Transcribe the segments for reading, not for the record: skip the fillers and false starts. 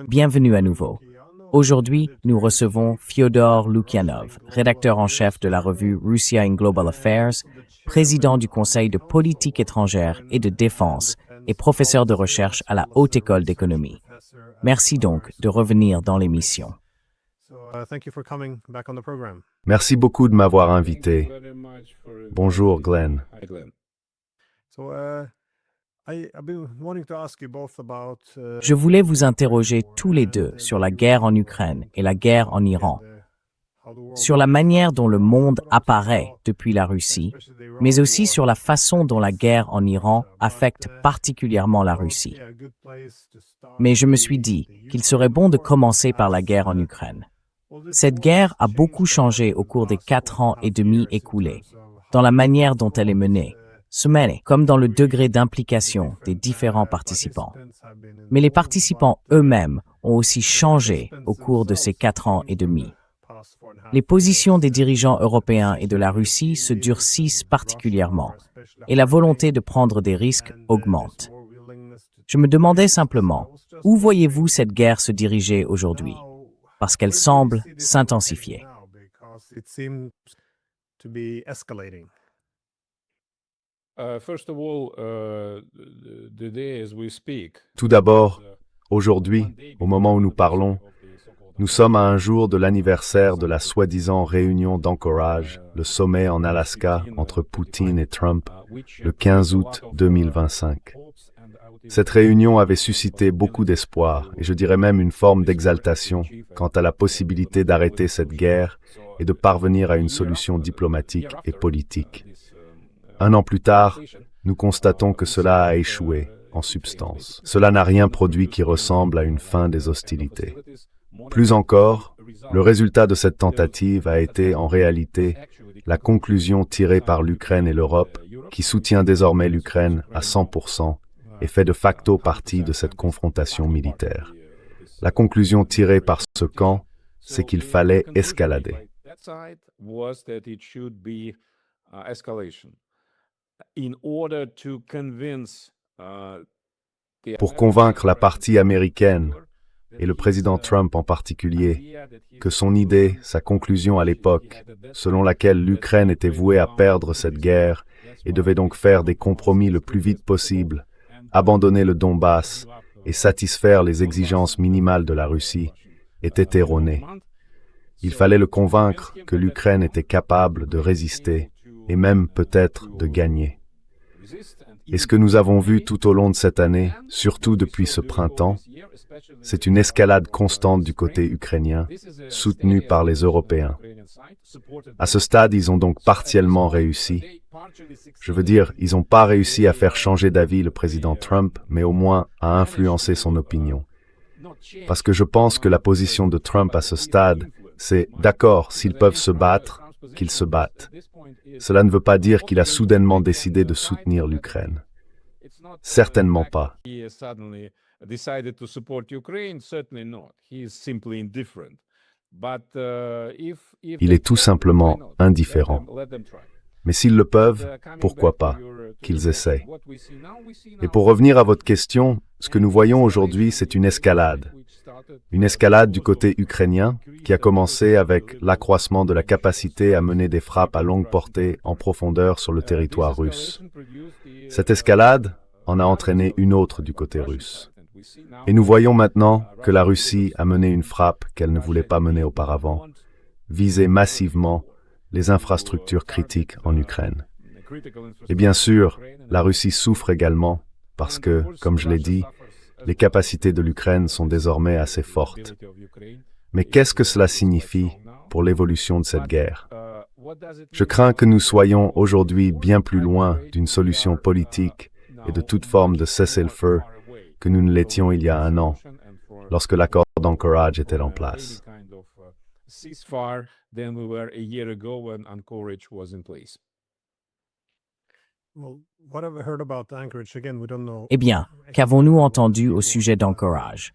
Bienvenue à nouveau. Aujourd'hui, nous recevons Fyodor Lukyanov, rédacteur en chef de la revue Russia in Global Affairs, président du Conseil de politique étrangère et de défense et professeur de recherche à la Haute École d'économie. Merci donc de revenir dans l'émission. Merci beaucoup de m'avoir invité. Bonjour Glenn. Je voulais vous interroger tous les deux sur la guerre en Ukraine et la guerre en Iran, sur la manière dont le monde apparaît depuis la Russie, mais aussi sur la façon dont la guerre en Iran affecte particulièrement la Russie. Mais je me suis dit qu'il serait bon de commencer par la guerre en Ukraine. Cette guerre a beaucoup changé au cours des 4 ans et demi écoulés, dans la manière dont elle est menée, comme dans le degré d'implication des différents participants. Mais les participants eux-mêmes ont aussi changé au cours de ces 4 ans et demi. Les positions des dirigeants européens et de la Russie se durcissent particulièrement, et la volonté de prendre des risques augmente. Je me demandais simplement, où voyez-vous cette guerre se diriger aujourd'hui? Parce qu'elle semble s'intensifier. Tout d'abord, aujourd'hui, au moment où nous parlons, nous sommes à un jour de l'anniversaire de la soi-disant réunion d'Anchorage, le sommet en Alaska entre Poutine et Trump, le 15 août 2025. Cette réunion avait suscité beaucoup d'espoir, et je dirais même une forme d'exaltation quant à la possibilité d'arrêter cette guerre et de parvenir à une solution diplomatique et politique. 1 an plus tard, nous constatons que cela a échoué, en substance. Cela n'a rien produit qui ressemble à une fin des hostilités. Plus encore, le résultat de cette tentative a été, en réalité, la conclusion tirée par l'Ukraine et l'Europe, qui soutient désormais l'Ukraine à 100% et fait de facto partie de cette confrontation militaire. La conclusion tirée par ce camp, c'est qu'il fallait escalader. Pour convaincre la partie américaine, et le président Trump en particulier, que son idée, sa conclusion à l'époque, selon laquelle l'Ukraine était vouée à perdre cette guerre et devait donc faire des compromis le plus vite possible, abandonner le Donbass et satisfaire les exigences minimales de la Russie, était erronée. Il fallait le convaincre que l'Ukraine était capable de résister et même peut-être de gagner. Et ce que nous avons vu tout au long de cette année, surtout depuis ce printemps, c'est une escalade constante du côté ukrainien, soutenue par les Européens. À ce stade, ils ont donc partiellement réussi. Je veux dire, ils n'ont pas réussi à faire changer d'avis le président Trump, mais au moins à influencer son opinion. Parce que je pense que la position de Trump à ce stade, c'est d'accord, s'ils peuvent se battre, qu'ils se battent. Cela ne veut pas dire qu'il a soudainement décidé de soutenir l'Ukraine. Certainement pas. Il est tout simplement indifférent. Mais s'ils le peuvent, pourquoi pas, qu'ils essayent. Et pour revenir à votre question, ce que nous voyons aujourd'hui, c'est une escalade. Une escalade du côté ukrainien qui a commencé avec l'accroissement de la capacité à mener des frappes à longue portée en profondeur sur le territoire russe. Cette escalade en a entraîné une autre du côté russe. Et nous voyons maintenant que la Russie a mené une frappe qu'elle ne voulait pas mener auparavant, viser massivement les infrastructures critiques en Ukraine. Et bien sûr, la Russie souffre également parce que, comme je l'ai dit, les capacités de l'Ukraine sont désormais assez fortes. Mais qu'est-ce que cela signifie pour l'évolution de cette guerre? Je crains que nous soyons aujourd'hui bien plus loin d'une solution politique et de toute forme de cessez-le-feu que nous ne l'étions il y a 1 an, lorsque l'accord d'Anchorage était en place. Eh bien, qu'avons-nous entendu au sujet d'Anchorage?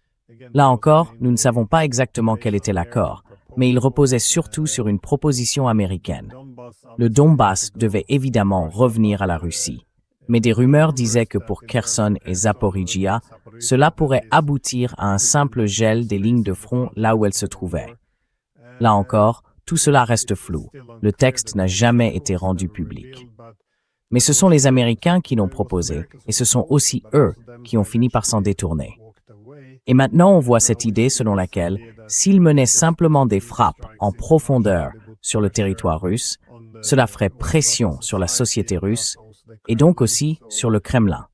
Là encore, nous ne savons pas exactement quel était l'accord, mais il reposait surtout sur une proposition américaine. Le Donbass devait évidemment revenir à la Russie. Mais des rumeurs disaient que pour Kherson et Zaporizhia, cela pourrait aboutir à un simple gel des lignes de front là où elles se trouvaient. Là encore, tout cela reste flou. Le texte n'a jamais été rendu public. Mais ce sont les Américains qui l'ont proposé, et ce sont aussi eux qui ont fini par s'en détourner. Et maintenant, on voit cette idée selon laquelle, s'ils menaient simplement des frappes en profondeur sur le territoire russe, cela ferait pression sur la société russe et donc aussi sur le Kremlin.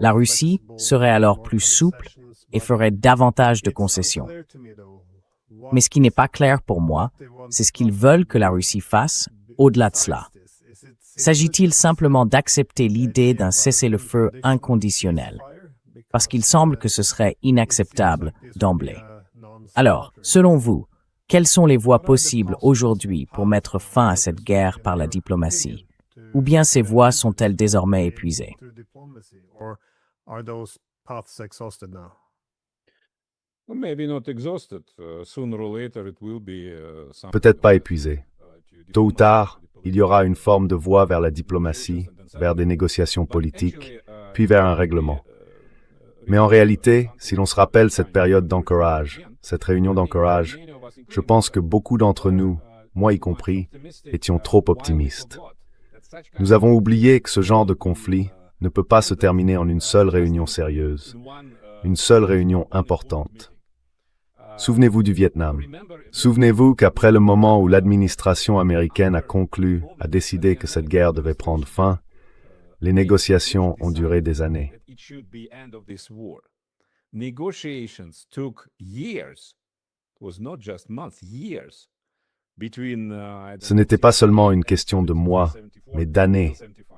La Russie serait alors plus souple et ferait davantage de concessions. Mais ce qui n'est pas clair pour moi, c'est ce qu'ils veulent que la Russie fasse au-delà de cela. S'agit-il simplement d'accepter l'idée d'un cessez-le-feu inconditionnel? Parce qu'il semble que ce serait inacceptable d'emblée. Alors, selon vous, quelles sont les voies possibles aujourd'hui pour mettre fin à cette guerre par la diplomatie? Ou bien ces voies sont-elles désormais épuisées? Peut-être pas épuisé. Tôt ou tard, il y aura une forme de voie vers la diplomatie, vers des négociations politiques, puis vers un règlement. Mais en réalité, si l'on se rappelle cette période d'Anchorage, cette réunion d'Anchorage, je pense que beaucoup d'entre nous, moi y compris, étions trop optimistes. Nous avons oublié que ce genre de conflit ne peut pas se terminer en une seule réunion sérieuse, une seule réunion importante. Souvenez-vous du Vietnam. Souvenez-vous qu'après le moment où l'administration américaine a décidé que cette guerre devait prendre fin, les négociations ont duré des années. Ce n'était pas seulement une question de mois, mais d'années,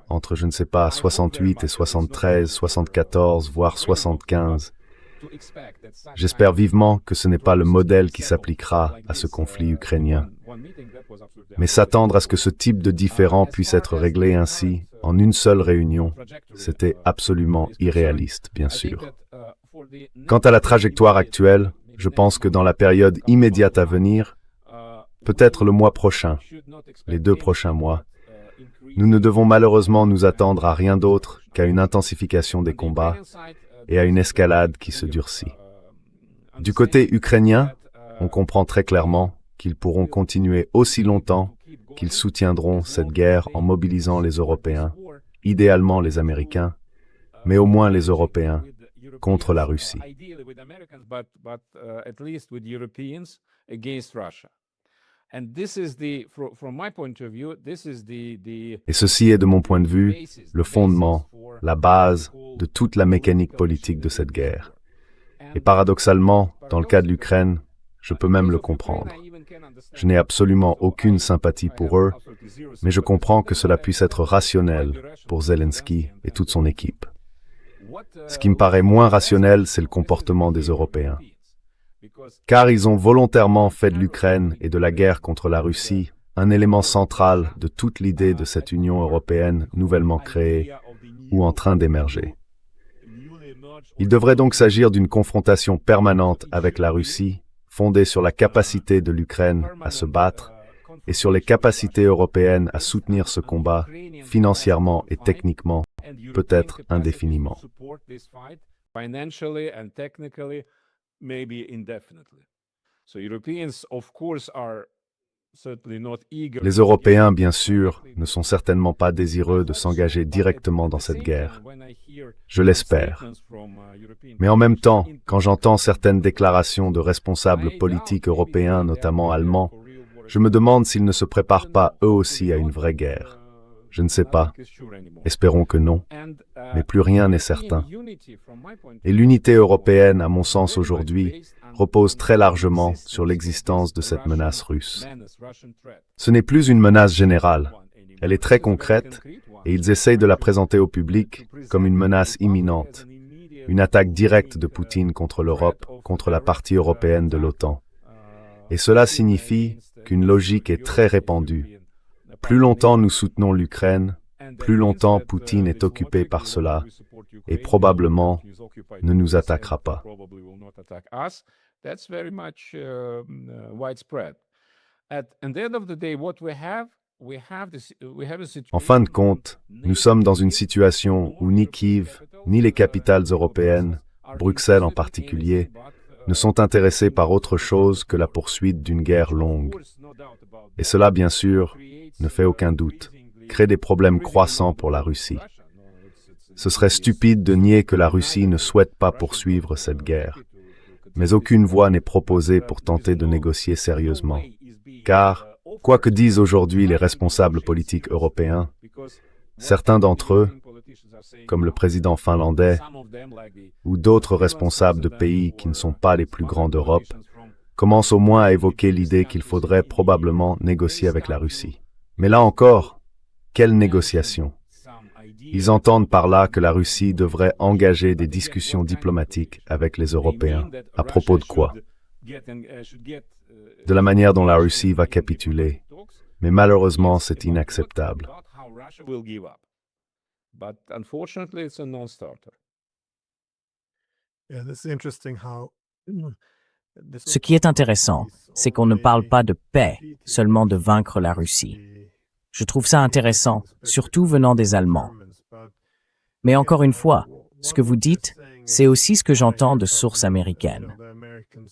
entre, je ne sais pas, 68 et 73, 74, voire 75. J'espère vivement que ce n'est pas le modèle qui s'appliquera à ce conflit ukrainien. Mais s'attendre à ce que ce type de différend puisse être réglé ainsi, en une seule réunion, c'était absolument irréaliste, bien sûr. Quant à la trajectoire actuelle, je pense que dans la période immédiate à venir, peut-être le mois prochain, les 2 prochains mois, nous ne devons malheureusement nous attendre à rien d'autre qu'à une intensification des combats et à une escalade qui se durcit. Du côté ukrainien, on comprend très clairement qu'ils pourront continuer aussi longtemps qu'ils soutiendront cette guerre en mobilisant les Européens, idéalement les Américains, mais au moins les Européens, contre la Russie. Et ceci est, de mon point de vue, le fondement, la base de toute la mécanique politique de cette guerre. Et paradoxalement, dans le cas de l'Ukraine, je peux même le comprendre. Je n'ai absolument aucune sympathie pour eux, mais je comprends que cela puisse être rationnel pour Zelensky et toute son équipe. Ce qui me paraît moins rationnel, c'est le comportement des Européens. Car ils ont volontairement fait de l'Ukraine et de la guerre contre la Russie un élément central de toute l'idée de cette Union européenne nouvellement créée ou en train d'émerger. Il devrait donc s'agir d'une confrontation permanente avec la Russie, fondée sur la capacité de l'Ukraine à se battre et sur les capacités européennes à soutenir ce combat financièrement et techniquement, peut-être indéfiniment. Les Européens, bien sûr, ne sont certainement pas désireux de s'engager directement dans cette guerre. Je l'espère. Mais en même temps, quand j'entends certaines déclarations de responsables politiques européens, notamment allemands, je me demande s'ils ne se préparent pas eux aussi à une vraie guerre. Je ne sais pas. Espérons que non. Mais plus rien n'est certain. Et l'unité européenne, à mon sens aujourd'hui, repose très largement sur l'existence de cette menace russe. Ce n'est plus une menace générale. Elle est très concrète et ils essayent de la présenter au public comme une menace imminente, une attaque directe de Poutine contre l'Europe, contre la partie européenne de l'OTAN. Et cela signifie qu'une logique est très répandue. Plus longtemps nous soutenons l'Ukraine, plus longtemps Poutine est occupé par cela et probablement ne nous attaquera pas. En fin de compte, nous sommes dans une situation où ni Kiev, ni les capitales européennes, Bruxelles en particulier, ne sont intéressés par autre chose que la poursuite d'une guerre longue. Et cela, bien sûr, ne fait aucun doute, crée des problèmes croissants pour la Russie. Ce serait stupide de nier que la Russie ne souhaite pas poursuivre cette guerre. Mais aucune voie n'est proposée pour tenter de négocier sérieusement. Car, quoi que disent aujourd'hui les responsables politiques européens, certains d'entre eux, comme le président finlandais, ou d'autres responsables de pays qui ne sont pas les plus grands d'Europe, commencent au moins à évoquer l'idée qu'il faudrait probablement négocier avec la Russie. Mais là encore, quelle négociation? Ils entendent par là que la Russie devrait engager des discussions diplomatiques avec les Européens. À propos de quoi? De la manière dont la Russie va capituler. Mais malheureusement, c'est inacceptable. Ce qui est intéressant, c'est qu'on ne parle pas de paix, seulement de vaincre la Russie. Je trouve ça intéressant, surtout venant des Allemands. Mais encore une fois, ce que vous dites, c'est aussi ce que j'entends de sources américaines.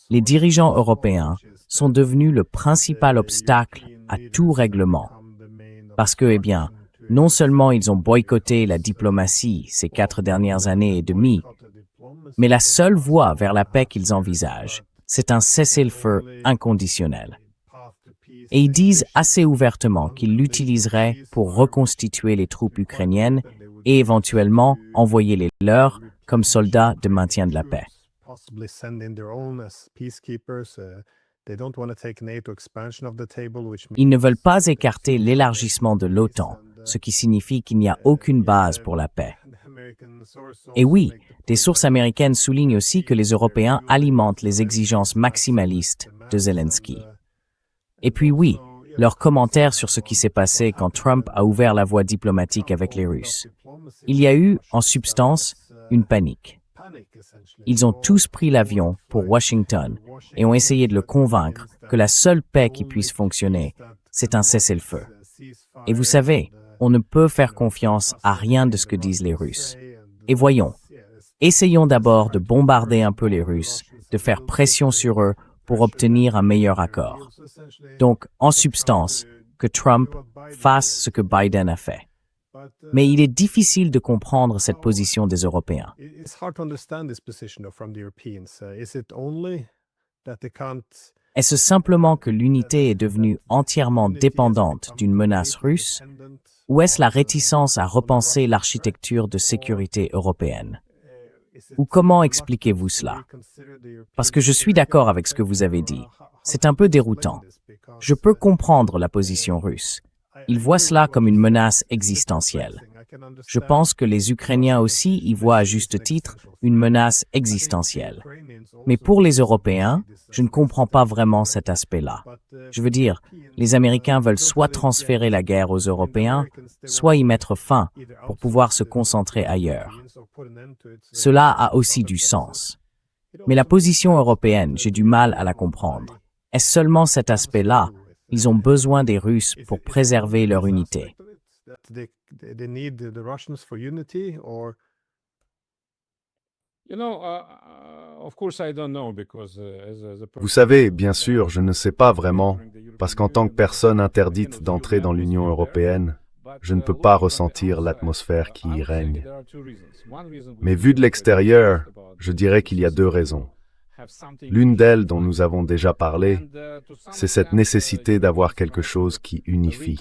Les dirigeants européens sont devenus le principal obstacle à tout règlement. Parce que, eh bien, non seulement ils ont boycotté la diplomatie ces 4 dernières années et demie, mais la seule voie vers la paix qu'ils envisagent, c'est un cessez-le-feu inconditionnel. Et ils disent assez ouvertement qu'ils l'utiliseraient pour reconstituer les troupes ukrainiennes et éventuellement envoyer les leurs comme soldats de maintien de la paix. Ils ne veulent pas écarter l'élargissement de l'OTAN, ce qui signifie qu'il n'y a aucune base pour la paix. Et oui, des sources américaines soulignent aussi que les Européens alimentent les exigences maximalistes de Zelensky. Et puis oui, leurs commentaires sur ce qui s'est passé quand Trump a ouvert la voie diplomatique avec les Russes. Il y a eu, en substance, une panique. Ils ont tous pris l'avion pour Washington et ont essayé de le convaincre que la seule paix qui puisse fonctionner, c'est un cessez-le-feu. Et vous savez, on ne peut faire confiance à rien de ce que disent les Russes. Et voyons, essayons d'abord de bombarder un peu les Russes, de faire pression sur eux pour obtenir un meilleur accord. Donc, en substance, que Trump fasse ce que Biden a fait. Mais il est difficile de comprendre cette position des Européens. Est-ce simplement que l'unité est devenue entièrement dépendante d'une menace russe, ou est-ce la réticence à repenser l'architecture de sécurité européenne? Ou comment expliquez-vous cela? Parce que je suis d'accord avec ce que vous avez dit. C'est un peu déroutant. Je peux comprendre la position russe. Ils voient cela comme une menace existentielle. Je pense que les Ukrainiens aussi y voient à juste titre une menace existentielle. Mais pour les Européens, je ne comprends pas vraiment cet aspect-là. Je veux dire, les Américains veulent soit transférer la guerre aux Européens, soit y mettre fin pour pouvoir se concentrer ailleurs. Cela a aussi du sens. Mais la position européenne, j'ai du mal à la comprendre. Est-ce seulement cet aspect-là? Ils ont besoin des Russes pour préserver leur unité. Vous savez, bien sûr, je ne sais pas vraiment, parce qu'en tant que personne interdite d'entrer dans l'Union européenne, je ne peux pas ressentir l'atmosphère qui y règne. Mais vu de l'extérieur, je dirais qu'il y a 2 raisons. L'une d'elles, dont nous avons déjà parlé, c'est cette nécessité d'avoir quelque chose qui unifie.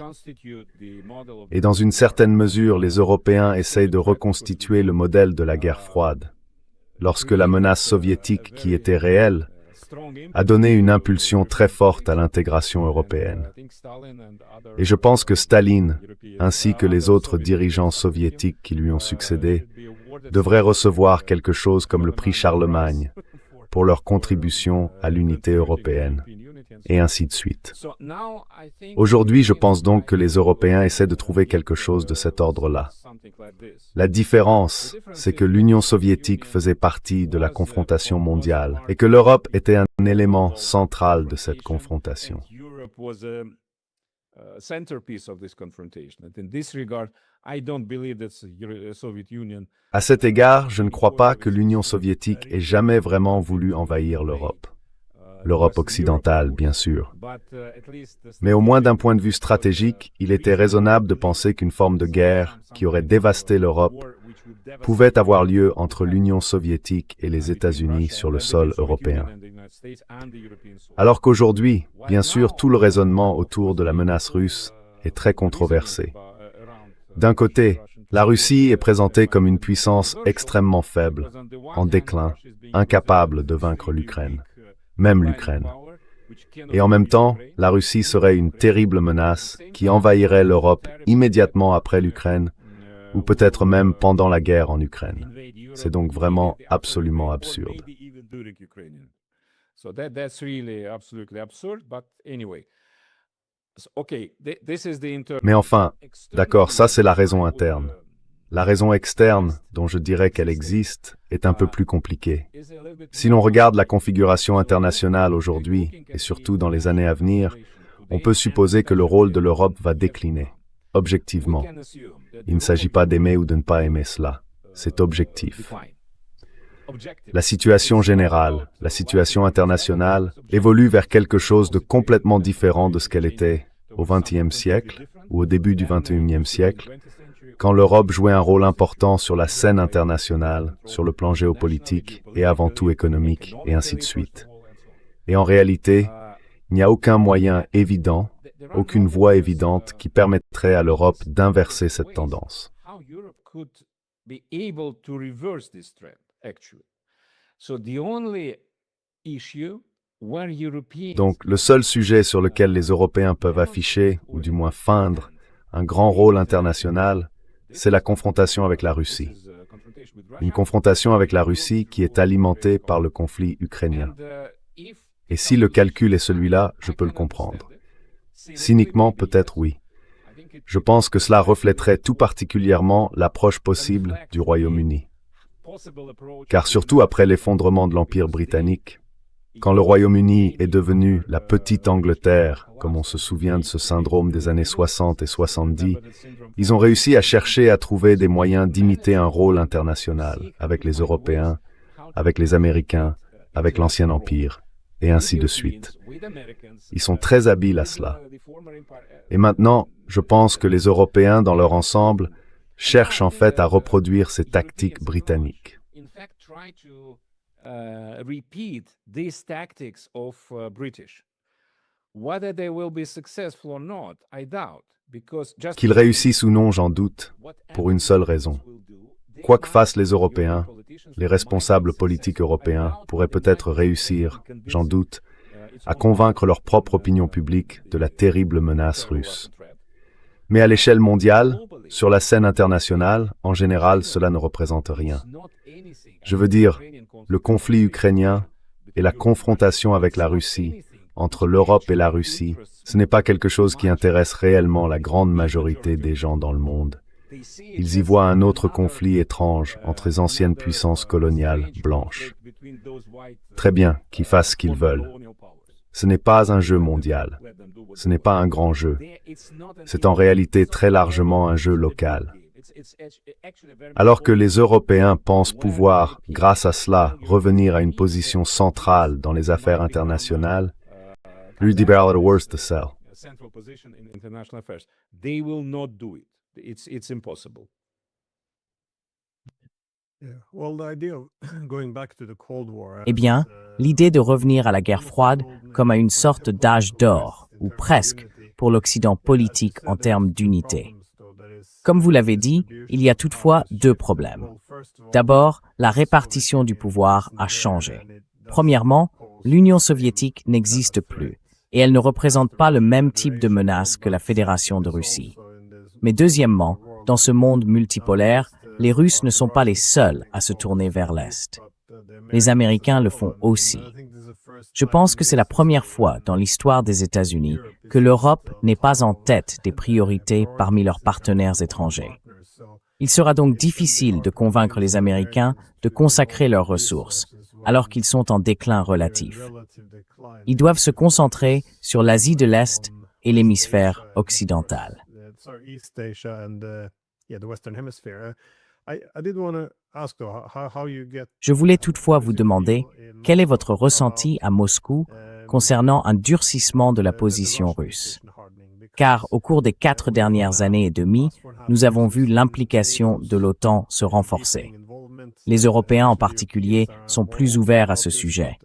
Et dans une certaine mesure, les Européens essayent de reconstituer le modèle de la guerre froide, lorsque la menace soviétique, qui était réelle, a donné une impulsion très forte à l'intégration européenne. Et je pense que Staline, ainsi que les autres dirigeants soviétiques qui lui ont succédé, devraient recevoir quelque chose comme le prix Charlemagne pour leur contribution à l'unité européenne, et ainsi de suite. Aujourd'hui, je pense donc que les Européens essaient de trouver quelque chose de cet ordre-là. La différence, c'est que l'Union soviétique faisait partie de la confrontation mondiale et que l'Europe était un élément central de cette confrontation. À cet égard, je ne crois pas que l'Union soviétique ait jamais vraiment voulu envahir l'Europe occidentale, bien sûr. Mais au moins d'un point de vue stratégique, il était raisonnable de penser qu'une forme de guerre qui aurait dévasté l'Europe pouvait avoir lieu entre l'Union soviétique et les États-Unis sur le sol européen. Alors qu'aujourd'hui, bien sûr, tout le raisonnement autour de la menace russe est très controversé. D'un côté, la Russie est présentée comme une puissance extrêmement faible, en déclin, incapable de vaincre l'Ukraine, même l'Ukraine. Et en même temps, la Russie serait une terrible menace qui envahirait l'Europe immédiatement après l'Ukraine, ou peut-être même pendant la guerre en Ukraine. C'est donc vraiment absolument absurde. Mais enfin, d'accord, ça c'est la raison interne. La raison externe, dont je dirais qu'elle existe, est un peu plus compliquée. Si l'on regarde la configuration internationale aujourd'hui, et surtout dans les années à venir, on peut supposer que le rôle de l'Europe va décliner, objectivement. Il ne s'agit pas d'aimer ou de ne pas aimer cela, c'est objectif. La situation générale, la situation internationale, évolue vers quelque chose de complètement différent de ce qu'elle était au XXe siècle ou au début du XXIe siècle, quand l'Europe jouait un rôle important sur la scène internationale, sur le plan géopolitique et avant tout économique, et ainsi de suite. Et en réalité, il n'y a aucun moyen évident, aucune voie évidente qui permettrait à l'Europe d'inverser cette tendance. Donc, le seul sujet sur lequel les Européens peuvent afficher, ou du moins feindre, un grand rôle international, c'est la confrontation avec la Russie. Une confrontation avec la Russie qui est alimentée par le conflit ukrainien. Et si le calcul est celui-là, je peux le comprendre. Cyniquement, peut-être oui. Je pense que cela reflèterait tout particulièrement l'approche possible du Royaume-Uni. Car surtout après l'effondrement de l'Empire britannique, quand le Royaume-Uni est devenu la petite Angleterre, comme on se souvient de ce syndrome des années 60 et 70, ils ont réussi à chercher à trouver des moyens d'imiter un rôle international avec les Européens, avec les Américains, avec l'Ancien Empire, et ainsi de suite. Ils sont très habiles à cela. Et maintenant, je pense que les Européens, dans leur ensemble, cherchent en fait à reproduire ces tactiques britanniques. Qu'ils réussissent ou non, j'en doute, pour une seule raison. Quoi que fassent les Européens, les responsables politiques européens pourraient peut-être réussir, j'en doute, à convaincre leur propre opinion publique de la terrible menace russe. Mais à l'échelle mondiale, sur la scène internationale, en général, cela ne représente rien. Je veux dire, le conflit ukrainien et la confrontation avec la Russie, entre l'Europe et la Russie, ce n'est pas quelque chose qui intéresse réellement la grande majorité des gens dans le monde. Ils y voient un autre conflit étrange entre les anciennes puissances coloniales blanches. Très bien, qu'ils fassent ce qu'ils veulent. Ce n'est pas un jeu mondial. Ce n'est pas un grand jeu. C'est en réalité très largement un jeu local. Alors que les Européens pensent pouvoir, grâce à cela, revenir à une position centrale dans les affaires internationales, Rudy Barrel worse to sell. Eh bien, l'idée de revenir à la guerre froide comme à une sorte d'âge d'or, ou presque, pour l'Occident politique en termes d'unité. Comme vous l'avez dit, il y a toutefois deux problèmes. D'abord, la répartition du pouvoir a changé. Premièrement, l'Union soviétique n'existe plus, et elle ne représente pas le même type de menace que la Fédération de Russie. Mais deuxièmement, dans ce monde multipolaire, les Russes ne sont pas les seuls à se tourner vers l'Est. Les Américains le font aussi. Je pense que c'est la première fois dans l'histoire des États-Unis que l'Europe n'est pas en tête des priorités parmi leurs partenaires étrangers. Il sera donc difficile de convaincre les Américains de consacrer leurs ressources, alors qu'ils sont en déclin relatif. Ils doivent se concentrer sur l'Asie de l'Est et l'hémisphère occidental. Je voulais toutefois vous demander quel est votre ressenti à Moscou concernant un durcissement de la position russe. Car au cours des 4 dernières années et demie, nous avons vu l'implication de l'OTAN se renforcer. Les Européens en particulier sont plus ouverts à ce sujet.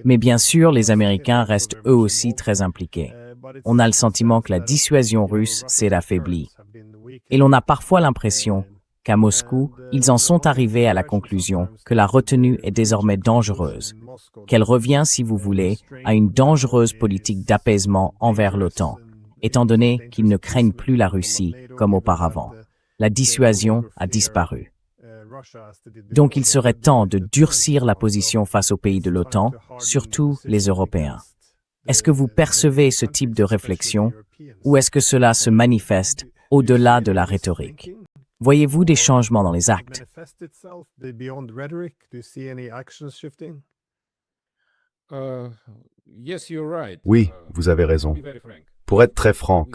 Mais bien sûr, les Américains restent eux aussi très impliqués. On a le sentiment que la dissuasion russe s'est affaiblie. Et l'on a parfois l'impression qu'à Moscou, ils en sont arrivés à la conclusion que la retenue est désormais dangereuse, qu'elle revient, si vous voulez, à une dangereuse politique d'apaisement envers l'OTAN, étant donné qu'ils ne craignent plus la Russie comme auparavant. La dissuasion a disparu. Donc il serait temps de durcir la position face aux pays de l'OTAN, surtout les Européens. Est-ce que vous percevez ce type de réflexion, ou est-ce que cela se manifeste au-delà de la rhétorique? Voyez-vous des changements dans les actes? Oui, vous avez raison. Pour être très franc,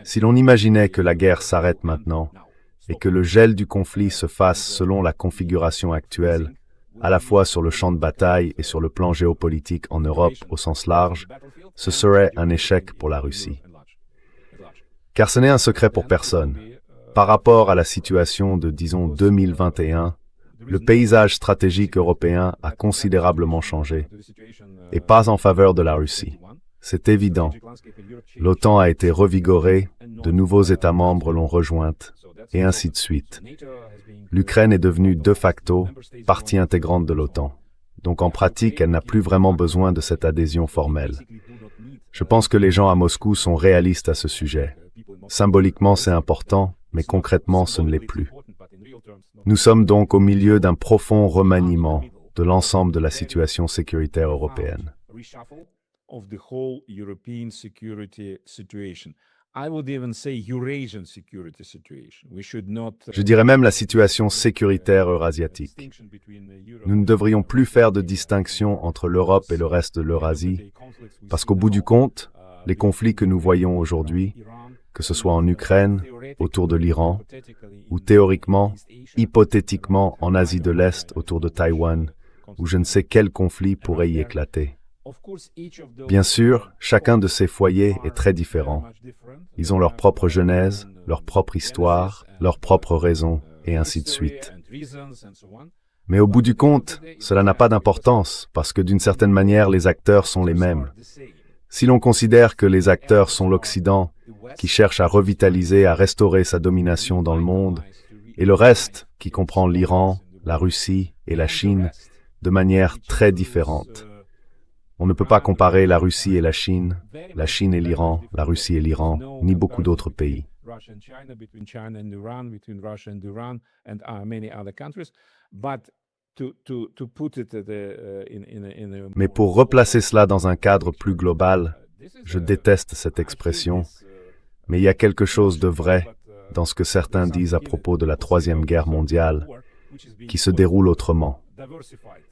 si l'on imaginait que la guerre s'arrête maintenant et que le gel du conflit se fasse selon la configuration actuelle, à la fois sur le champ de bataille et sur le plan géopolitique en Europe au sens large, ce serait un échec pour la Russie. Car ce n'est un secret pour personne. Par rapport à la situation de, disons, 2021, le paysage stratégique européen a considérablement changé, et pas en faveur de la Russie. C'est évident. L'OTAN a été revigorée, de nouveaux États membres l'ont rejointe, et ainsi de suite. L'Ukraine est devenue de facto partie intégrante de l'OTAN. Donc en pratique, elle n'a plus vraiment besoin de cette adhésion formelle. Je pense que les gens à Moscou sont réalistes à ce sujet. Symboliquement, c'est important, mais concrètement, ce ne l'est plus. Nous sommes donc au milieu d'un profond remaniement de l'ensemble de la situation sécuritaire européenne. Je dirais même la situation sécuritaire eurasiatique. Nous ne devrions plus faire de distinction entre l'Europe et le reste de l'Eurasie, parce qu'au bout du compte, les conflits que nous voyons aujourd'hui, que ce soit en Ukraine, autour de l'Iran, ou théoriquement, hypothétiquement en Asie de l'Est, autour de Taïwan, où je ne sais quel conflit pourrait y éclater. Bien sûr, chacun de ces foyers est très différent. Ils ont leur propre genèse, leur propre histoire, leurs propres raisons, et ainsi de suite. Mais au bout du compte, cela n'a pas d'importance, parce que d'une certaine manière, les acteurs sont les mêmes. Si l'on considère que les acteurs sont l'Occident, qui cherche à revitaliser, à restaurer sa domination dans le monde, et le reste, qui comprend l'Iran, la Russie et la Chine, de manière très différente. On ne peut pas comparer la Russie et la Chine et l'Iran, la Russie et l'Iran, ni beaucoup d'autres pays. Mais pour replacer cela dans un cadre plus global, je déteste cette expression, mais il y a quelque chose de vrai dans ce que certains disent à propos de la Troisième Guerre mondiale, qui se déroule autrement.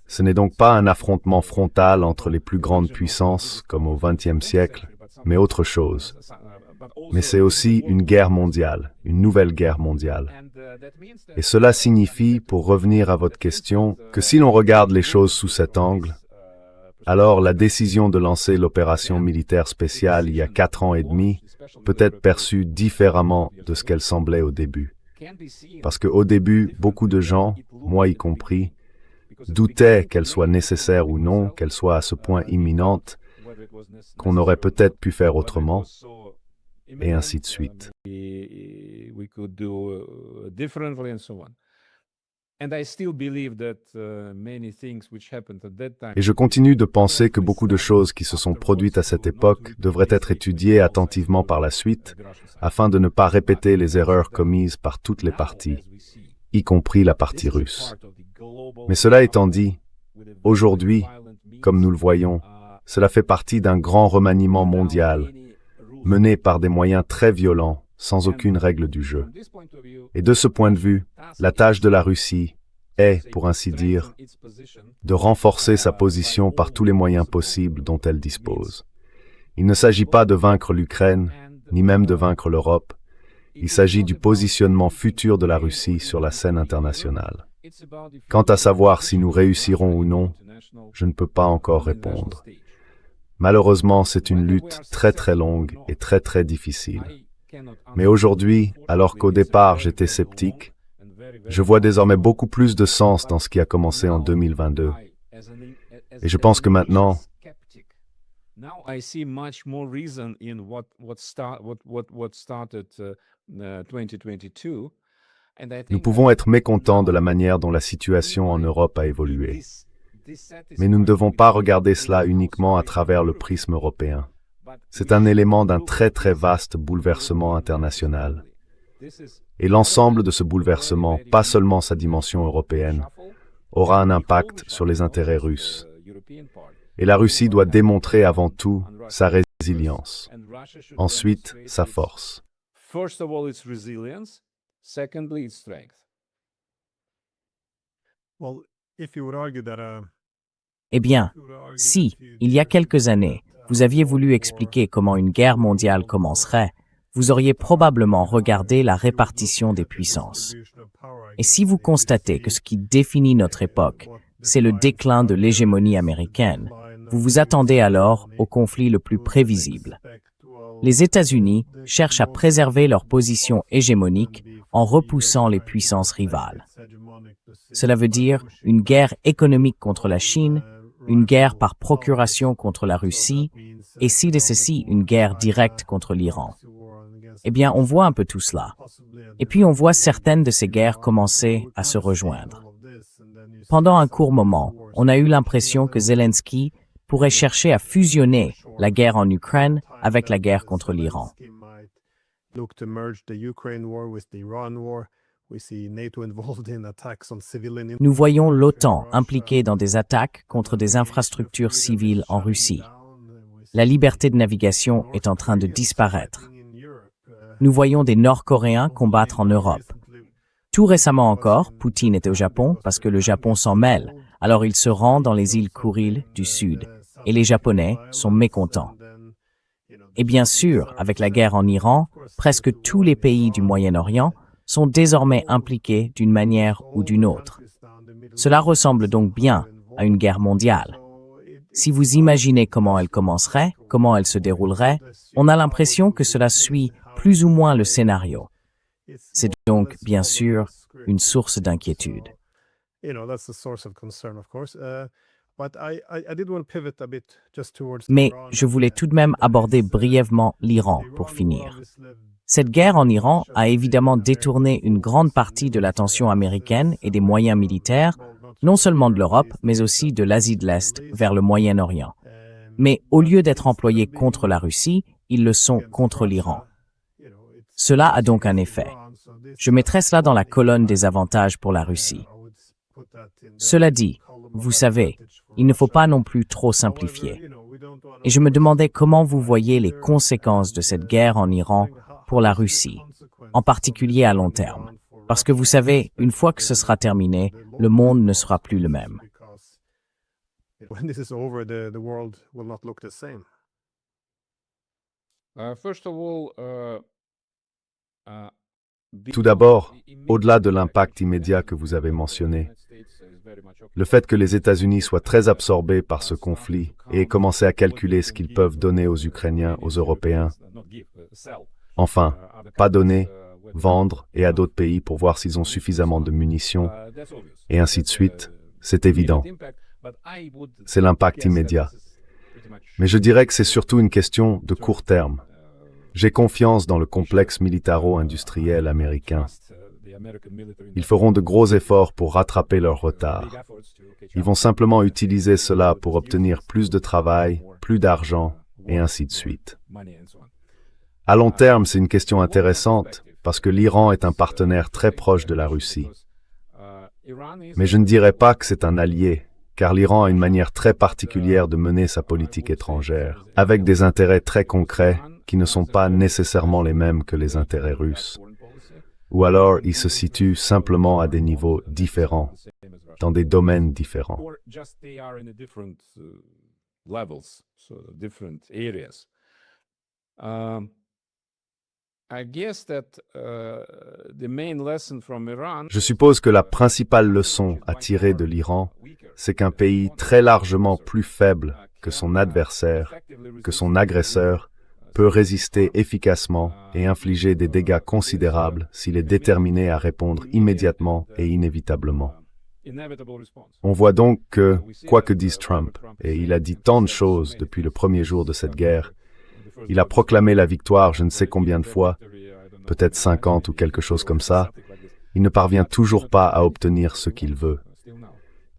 Ce n'est donc pas un affrontement frontal entre les plus grandes puissances, comme au XXe siècle, mais autre chose. Mais c'est aussi une guerre mondiale, une nouvelle guerre mondiale. Et cela signifie, pour revenir à votre question, que si l'on regarde les choses sous cet angle, alors la décision de lancer l'opération militaire spéciale il y a 4 ans et demi peut être perçue différemment de ce qu'elle semblait au début. Parce qu'au début, beaucoup de gens, moi y compris, doutaient qu'elle soit nécessaire ou non, qu'elle soit à ce point imminente, qu'on aurait peut-être pu faire autrement, et ainsi de suite. Et je continue de penser que beaucoup de choses qui se sont produites à cette époque devraient être étudiées attentivement par la suite, afin de ne pas répéter les erreurs commises par toutes les parties, y compris la partie russe. Mais cela étant dit, aujourd'hui, comme nous le voyons, cela fait partie d'un grand remaniement mondial, mené par des moyens très violents, sans aucune règle du jeu. Et de ce point de vue, la tâche de la Russie est, pour ainsi dire, de renforcer sa position par tous les moyens possibles dont elle dispose. Il ne s'agit pas de vaincre l'Ukraine, ni même de vaincre l'Europe. Il s'agit du positionnement futur de la Russie sur la scène internationale. Quant à savoir si nous réussirons ou non, je ne peux pas encore répondre. Malheureusement, c'est une lutte très très longue et très très difficile. Mais aujourd'hui, alors qu'au départ j'étais sceptique, je vois désormais beaucoup plus de sens dans ce qui a commencé en 2022. Et je pense que maintenant, Now I see much more reason in what started 2022. And I nous think pouvons être mécontents de la manière dont la situation en Europe a évolué. Mais nous ne devons pas regarder cela uniquement à travers le prisme européen. C'est un élément d'un très très vaste bouleversement international. Et l'ensemble de ce bouleversement, pas seulement sa dimension européenne, aura un impact sur les intérêts russes. Et la Russie doit démontrer avant tout sa résilience. Ensuite, sa force. First of all, its resilience. Secondly, its strength. Eh bien, si, il y a quelques années, vous aviez voulu expliquer comment une guerre mondiale commencerait, vous auriez probablement regardé la répartition des puissances. Et si vous constatez que ce qui définit notre époque, c'est le déclin de l'hégémonie américaine, vous vous attendez alors au conflit le plus prévisible. Les États-Unis cherchent à préserver leur position hégémonique en repoussant les puissances rivales. Cela veut dire une guerre économique contre la Chine, une guerre par procuration contre la Russie, et si de ceci, une guerre directe contre l'Iran. Eh bien, on voit un peu tout cela. Et puis on voit certaines de ces guerres commencer à se rejoindre. Pendant un court moment, on a eu l'impression que Zelensky pourrait chercher à fusionner la guerre en Ukraine avec la guerre contre l'Iran. Nous voyons l'OTAN impliquée dans des attaques contre des infrastructures civiles en Russie. La liberté de navigation est en train de disparaître. Nous voyons des Nord-Coréens combattre en Europe. Tout récemment encore, Poutine est au Japon parce que le Japon s'en mêle, alors il se rend dans les îles Kouriles du Sud, et les Japonais sont mécontents. Et bien sûr, avec la guerre en Iran, presque tous les pays du Moyen-Orient sont désormais impliqués d'une manière ou d'une autre. Cela ressemble donc bien à une guerre mondiale. Si vous imaginez comment elle commencerait, comment elle se déroulerait, on a l'impression que cela suit plus ou moins le scénario. C'est donc, bien sûr, une source d'inquiétude. Mais je voulais tout de même aborder brièvement l'Iran pour finir. Cette guerre en Iran a évidemment détourné une grande partie de l'attention américaine et des moyens militaires, non seulement de l'Europe, mais aussi de l'Asie de l'Est vers le Moyen-Orient. Mais au lieu d'être employés contre la Russie, ils le sont contre l'Iran. Cela a donc un effet. Je mettrai cela dans la colonne des avantages pour la Russie. Cela dit, vous savez, il ne faut pas non plus trop simplifier. Et je me demandais comment vous voyez les conséquences de cette guerre en Iran pour la Russie, en particulier à long terme. Parce que vous savez, une fois que ce sera terminé, le monde ne sera plus le même. First of all, Tout d'abord, au-delà de l'impact immédiat que vous avez mentionné, le fait que les États-Unis soient très absorbés par ce conflit et aient commencé à calculer ce qu'ils peuvent donner aux Ukrainiens, aux Européens, enfin, pas donner, vendre et à d'autres pays pour voir s'ils ont suffisamment de munitions, et ainsi de suite, c'est évident. C'est l'impact immédiat. Mais je dirais que c'est surtout une question de court terme. J'ai confiance dans le complexe militaro-industriel américain. Ils feront de gros efforts pour rattraper leur retard. Ils vont simplement utiliser cela pour obtenir plus de travail, plus d'argent, et ainsi de suite. À long terme, c'est une question intéressante, parce que l'Iran est un partenaire très proche de la Russie. Mais je ne dirais pas que c'est un allié, car l'Iran a une manière très particulière de mener sa politique étrangère, avec des intérêts très concrets qui ne sont pas nécessairement les mêmes que les intérêts russes. Ou alors, il se situe simplement à des niveaux différents, dans des domaines différents. Um, I guess that the main lesson from Iran. Je suppose que la principale leçon à tirer de l'Iran, c'est qu'un pays très largement plus faible que son adversaire, que son agresseur, peut résister efficacement et infliger des dégâts considérables s'il est déterminé à répondre immédiatement et inévitablement. On voit donc que, quoi que dise Trump, et il a dit tant de choses depuis le premier jour de cette guerre, il a proclamé la victoire je ne sais combien de fois, peut-être 50 ou quelque chose comme ça, il ne parvient toujours pas à obtenir ce qu'il veut.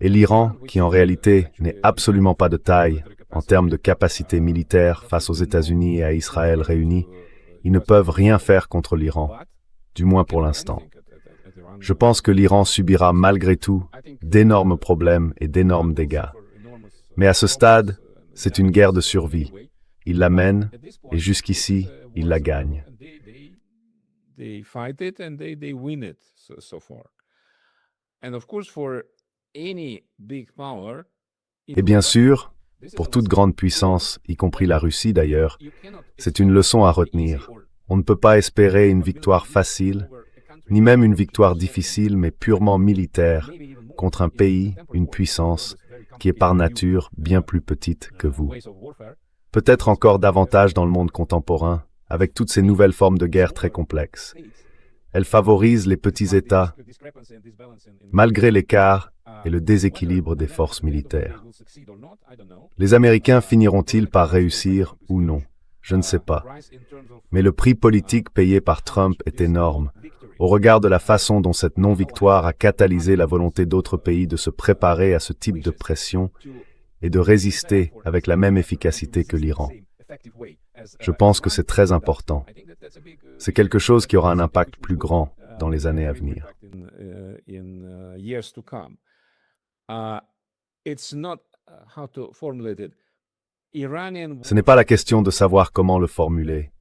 Et l'Iran, qui en réalité n'est absolument pas de taille en termes de capacité militaire face aux États-Unis et à Israël réunis, ils ne peuvent rien faire contre l'Iran, du moins pour l'instant. Je pense que l'Iran subira malgré tout d'énormes problèmes et d'énormes dégâts. Mais à ce stade, c'est une guerre de survie. Il la mène et jusqu'ici, il la gagne. They fight it and they win it so far. And of course, for any big power, Et bien sûr, pour toute grande puissance, y compris la Russie d'ailleurs, c'est une leçon à retenir. On ne peut pas espérer une victoire facile, ni même une victoire difficile, mais purement militaire, contre un pays, une puissance, qui est par nature bien plus petite que vous. Peut-être encore davantage dans le monde contemporain, avec toutes ces nouvelles formes de guerre très complexes. Elles favorisent les petits États, malgré l'écart et le déséquilibre des forces militaires. Les Américains finiront-ils par réussir ou non? Je ne sais pas. Mais le prix politique payé par Trump est énorme, au regard de la façon dont cette non-victoire a catalysé la volonté d'autres pays de se préparer à ce type de pression et de résister avec la même efficacité que l'Iran. Je pense que c'est très important. C'est quelque chose qui aura un impact plus grand dans les années à venir. Ce n'est pas la question de savoir comment le formuler.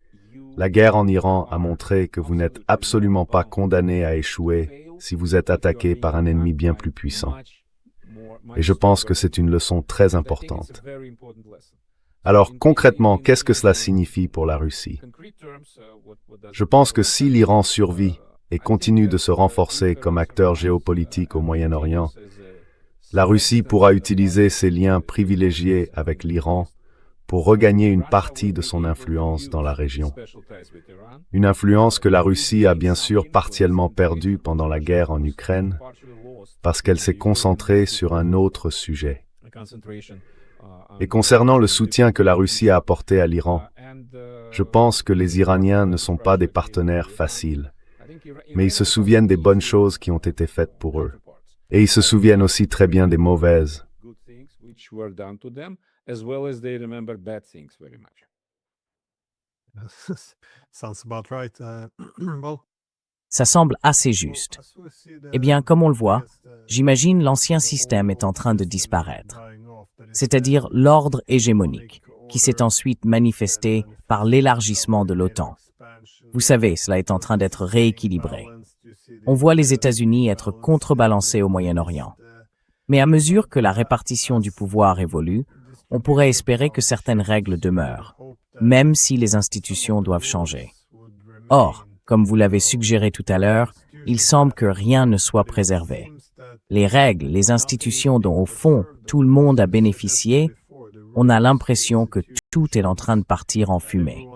La guerre en Iran a montré que vous n'êtes absolument pas condamné à échouer si vous êtes attaqué par un ennemi bien plus puissant. Et je pense que c'est une leçon très importante. Alors, concrètement, qu'est-ce que cela signifie pour la Russie? Je pense que si l'Iran survit et continue de se renforcer comme acteur géopolitique au Moyen-Orient, la Russie pourra utiliser ses liens privilégiés avec l'Iran pour regagner une partie de son influence dans la région. Une influence que la Russie a bien sûr partiellement perdue pendant la guerre en Ukraine, parce qu'elle s'est concentrée sur un autre sujet. Et concernant le soutien que la Russie a apporté à l'Iran, je pense que les Iraniens ne sont pas des partenaires faciles, mais ils se souviennent des bonnes choses qui ont été faites pour eux. Et ils se souviennent aussi très bien des mauvaises. Ça semble assez juste. Eh bien, comme on le voit, j'imagine l'ancien système est en train de disparaître, c'est-à-dire l'ordre hégémonique, qui s'est ensuite manifesté par l'élargissement de l'OTAN. Vous savez, cela est en train d'être rééquilibré. On voit les États-Unis être contrebalancés au Moyen-Orient. Mais à mesure que la répartition du pouvoir évolue, on pourrait espérer que certaines règles demeurent, même si les institutions doivent changer. Or, comme vous l'avez suggéré tout à l'heure, il semble que rien ne soit préservé. Les règles, les institutions dont au fond tout le monde a bénéficié, on a l'impression que tout est en train de partir en fumée.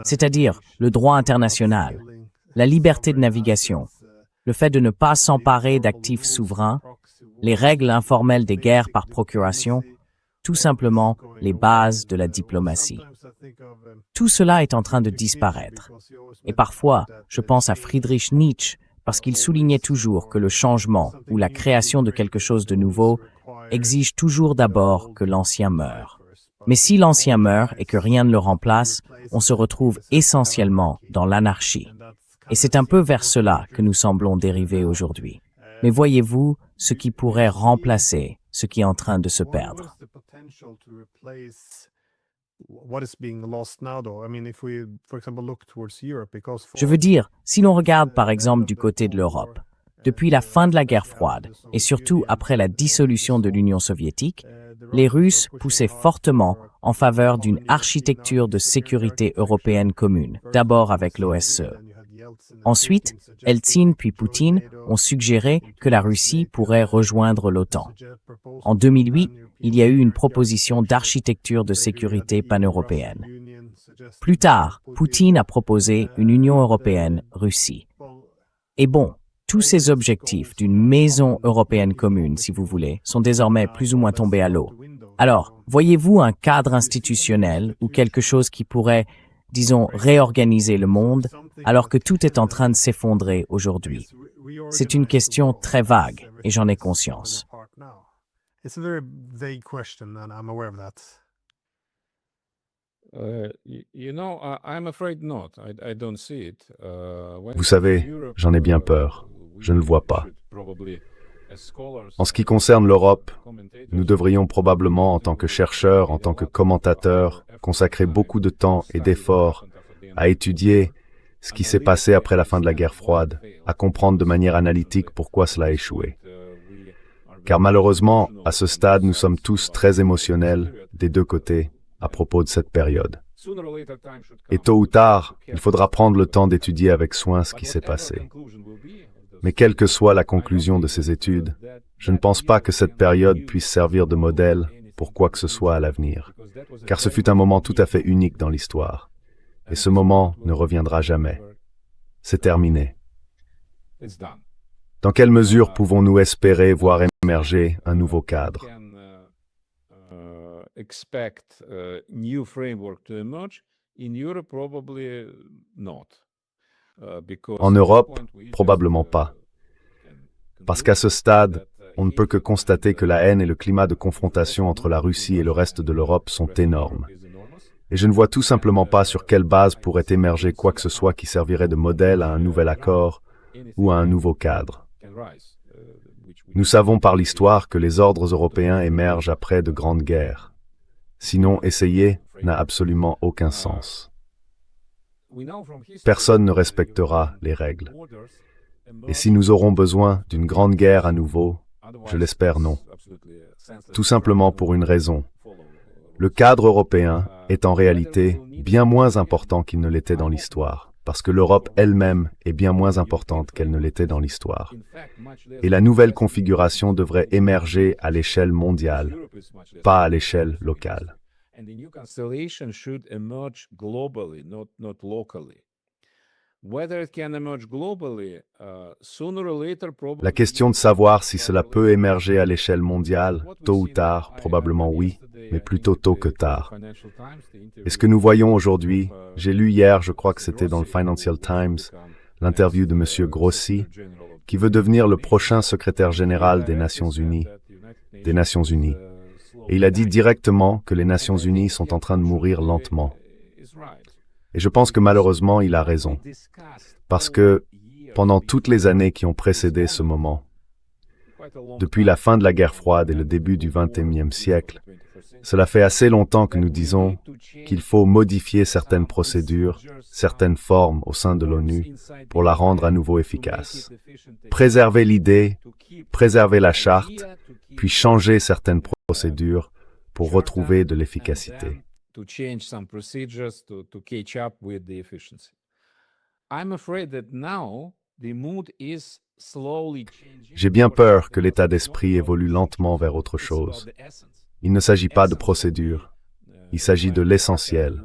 C'est-à-dire le droit international, la liberté de navigation, le fait de ne pas s'emparer d'actifs souverains, les règles informelles des guerres par procuration, tout simplement les bases de la diplomatie. Tout cela est en train de disparaître. Et parfois, je pense à Friedrich Nietzsche parce qu'il soulignait toujours que le changement ou la création de quelque chose de nouveau exige toujours d'abord que l'ancien meure. Mais si l'ancien meurt et que rien ne le remplace, on se retrouve essentiellement dans l'anarchie. Et c'est un peu vers cela que nous semblons dériver aujourd'hui. Mais voyez-vous ce qui pourrait remplacer ce qui est en train de se perdre? Je veux dire, si l'on regarde par exemple du côté de l'Europe, Depuis la fin de la guerre froide, et surtout après la dissolution de l'Union soviétique, les Russes poussaient fortement en faveur d'une architecture de sécurité européenne commune, d'abord avec l'OSCE. Ensuite, Eltsine puis Poutine ont suggéré que la Russie pourrait rejoindre l'OTAN. En 2008, il y a eu une proposition d'architecture de sécurité pan-européenne. Plus tard, Poutine a proposé une Union européenne-Russie. Et bon, tous ces objectifs d'une maison européenne commune, si vous voulez, sont désormais plus ou moins tombés à l'eau. Alors, voyez-vous un cadre institutionnel ou quelque chose qui pourrait, disons, réorganiser le monde alors que tout est en train de s'effondrer aujourd'hui? C'est une question très vague et j'en ai conscience. It's a very vague question, and I'm aware of that. I'm afraid not. I don't see it. Vous savez, j'en ai bien peur. Je ne le vois pas. En ce qui concerne l'Europe, nous devrions probablement, en tant que chercheurs, en tant que commentateurs, consacrer beaucoup de temps et d'efforts à étudier ce qui s'est passé après la fin de la guerre froide, à comprendre de manière analytique pourquoi cela a échoué. Car malheureusement, à ce stade, nous sommes tous très émotionnels, des deux côtés, à propos de cette période. Et tôt ou tard, il faudra prendre le temps d'étudier avec soin ce qui s'est passé. Mais quelle que soit la conclusion de ces études, je ne pense pas que cette période puisse servir de modèle pour quoi que ce soit à l'avenir, car ce fut un moment tout à fait unique dans l'histoire. Et ce moment ne reviendra jamais. C'est terminé. Dans quelle mesure pouvons-nous espérer voir émerger un nouveau cadre? En Europe, probablement pas. Parce qu'à ce stade, on ne peut que constater que la haine et le climat de confrontation entre la Russie et le reste de l'Europe sont énormes. Et je ne vois tout simplement pas sur quelle base pourrait émerger quoi que ce soit qui servirait de modèle à un nouvel accord ou à un nouveau cadre. Nous savons par l'histoire que les ordres européens émergent après de grandes guerres. Sinon, essayer n'a absolument aucun sens. Personne ne respectera les règles. Et si nous aurons besoin d'une grande guerre à nouveau, je l'espère non. Tout simplement pour une raison. Le cadre européen est en réalité bien moins important qu'il ne l'était dans l'histoire, parce que l'Europe elle-même est bien moins importante qu'elle ne l'était dans l'histoire. Et la nouvelle configuration devrait émerger à l'échelle mondiale, pas à l'échelle locale. La question de savoir si cela peut émerger à l'échelle mondiale, tôt ou tard, probablement oui, mais plutôt tôt que tard. Et ce que nous voyons aujourd'hui, j'ai lu hier, je crois que c'était dans le Financial Times, l'interview de M. Grossi, qui veut devenir le prochain secrétaire général des Nations Unies. Et il a dit directement que les Nations Unies sont en train de mourir lentement. Et je pense que malheureusement, il a raison. Parce que, pendant toutes les années qui ont précédé ce moment, depuis la fin de la guerre froide et le début du XXIe siècle, cela fait assez longtemps que nous disons qu'il faut modifier certaines procédures, certaines formes au sein de l'ONU pour la rendre à nouveau efficace. Préserver l'idée, préserver la charte, puis changer certaines procédures pour retrouver de l'efficacité. J'ai bien peur que l'état d'esprit évolue lentement vers autre chose. Il ne s'agit pas de procédure, il s'agit de l'essentiel.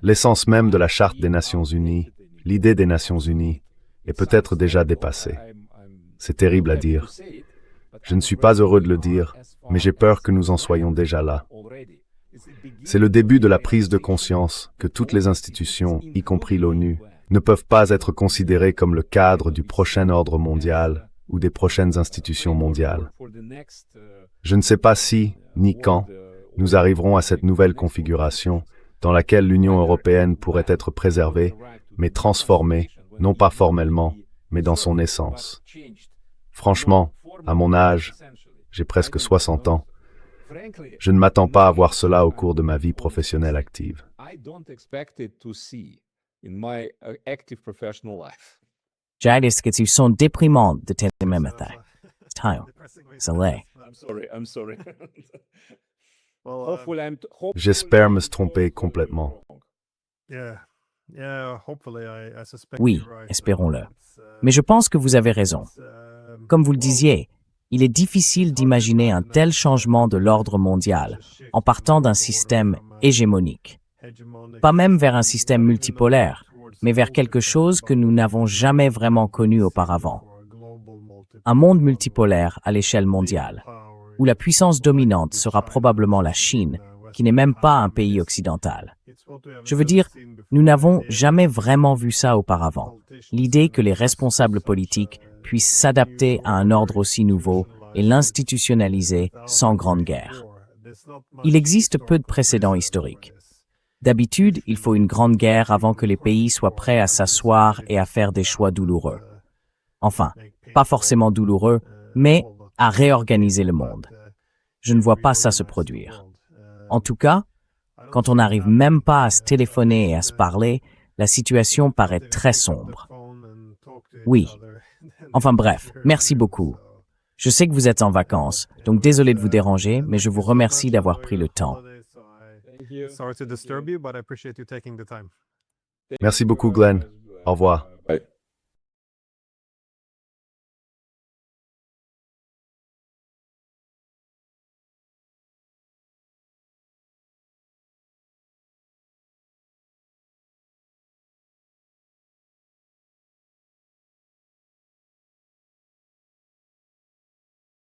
L'essence même de la Charte des Nations Unies, l'idée des Nations Unies, est peut-être déjà dépassée. C'est terrible à dire. Je ne suis pas heureux de le dire, mais j'ai peur que nous en soyons déjà là. C'est le début de la prise de conscience que toutes les institutions, y compris l'ONU, ne peuvent pas être considérées comme le cadre du prochain ordre mondial ou des prochaines institutions mondiales. Je ne sais pas si, ni quand, nous arriverons à cette nouvelle configuration dans laquelle l'Union européenne pourrait être préservée, mais transformée, non pas formellement, mais dans son essence. Franchement, à mon âge, j'ai presque 60 ans, je ne m'attends pas à voir cela au cours de ma vie professionnelle active. J'ai des situations déprimantes de téléméthode. Salé. I'm sorry. Well, J'espère me tromper complètement. hopefully I suspect Oui, you're right. espérons-le. It's, Mais je pense que vous avez raison. Comme vous le disiez, il est difficile d'imaginer un tel changement de l'ordre mondial en partant d'un système hégémonique. Pas même vers un système multipolaire, mais vers quelque chose que nous n'avons jamais vraiment connu auparavant. Un monde multipolaire à l'échelle mondiale, où la puissance dominante sera probablement la Chine, qui n'est même pas un pays occidental. Je veux dire, nous n'avons jamais vraiment vu ça auparavant. L'idée que les responsables politiques puissent s'adapter à un ordre aussi nouveau et l'institutionnaliser sans grande guerre. Il existe peu de précédents historiques. D'habitude, il faut une grande guerre avant que les pays soient prêts à s'asseoir et à faire des choix douloureux. Enfin, pas forcément douloureux, mais à réorganiser le monde. Je ne vois pas ça se produire. En tout cas, quand on n'arrive même pas à se téléphoner et à se parler, la situation paraît très sombre. Oui. Enfin bref, merci beaucoup. Je sais que vous êtes en vacances, donc désolé de vous déranger, mais je vous remercie d'avoir pris le temps. Sorry to disturb you, but I appreciate you taking the time. Merci beaucoup, Glenn. Au revoir.